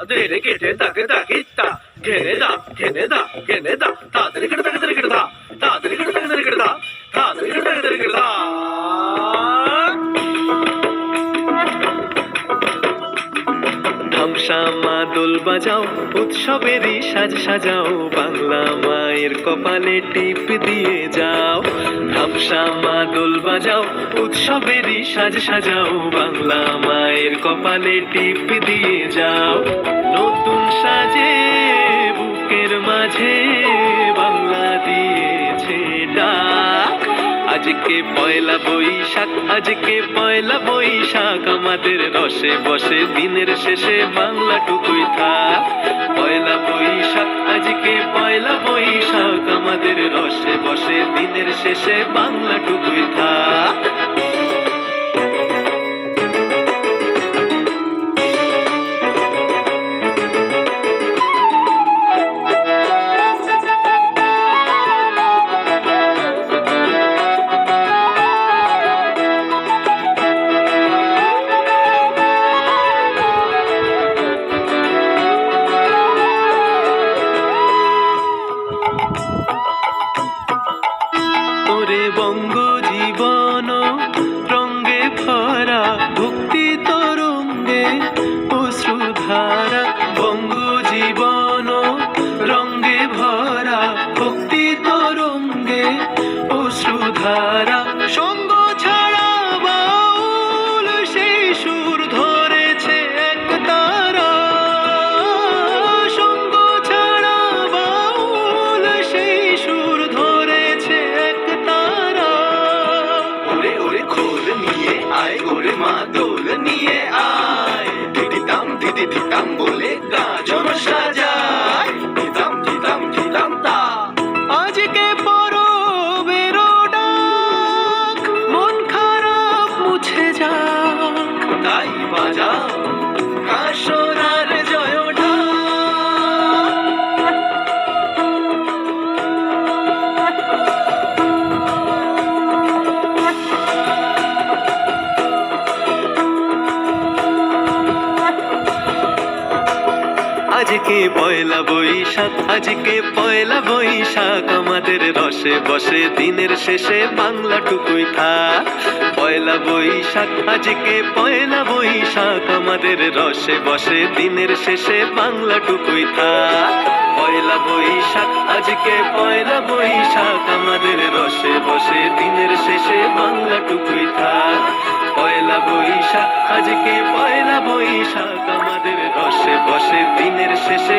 দেরে কেটে তাকে তাকিতা ঘেনে দা ঘেনে দা ঘেনে দা তাদের কেটে তাকে তাদের কেটে দা তাদের কেটে তাকে তাদের কেটে দা তাদের কেটে তাকে তাদের কেটে দা ধামসা মা দোল বাজাও উৎসবেরই সাজ সাজাও বাংলা মায়ের কপালে টিপ দিয়ে যাও ধামসা মা দোল বাজাও উৎসবেরই সাজ সাজাও বাংলা মায়ের কপালে টিপ দিয়ে যাও নতুন সাজে বুকের মাঝে বাংলা দিয়েছে ডাক আজকে পয়লা বৈশাখ আজকে পয়লা বৈশাখ আমাদের রসে বসে দিনের শেষে বাংলা টুকুই থাক পয়লা বৈশাখ আজকে পয়লা বৈশাখ আমাদের রসে বসে দিনের শেষে বাংলা টুকুই থাক বঙ্গ জীবন রঙ্গে ভরা ভক্তি তরঙ্গে অশ্রুধারা বঙ্গ জীবন রঙ্গে ভরা ভক্তি তরঙ্গে অশ্রুধারা সঙ্গ ছাড়া বাউল সেই সুর ধরেছে এক তারা সঙ্গ ছাড়া বাউল সেই সুর ধরেছে এক তারা ওরে ওরে খোল নিয়ে আয় ওরে মা দোল নিয়ে আয় দিদি দিতাম বলে গাজন সাজায় দিতাম তা আজকে পরবের ডাক মন খারাপ মুছে যাক তাই বাজাও কাশরার জয় আজকে পয়লা বৈশাখ আজকে পয়লা বৈশাখ আমাদের রসে বসে দিনের শেষে বাংলা টুকুই থাক পয়লা বৈশাখ আজকে পয়লা বৈশাখ আমাদের রসে বসে দিনের শেষে বাংলা টুকুই থাক পয়লা বৈশাখ আজকে পয়লা বৈশাখ আমাদের রসে বসে দিনের শেষে বাংলা টুকুই থাক পয়লা বৈশাখ আজকে পয়লা বৈশাখ আমাদের রসে বসে দিনের শেষে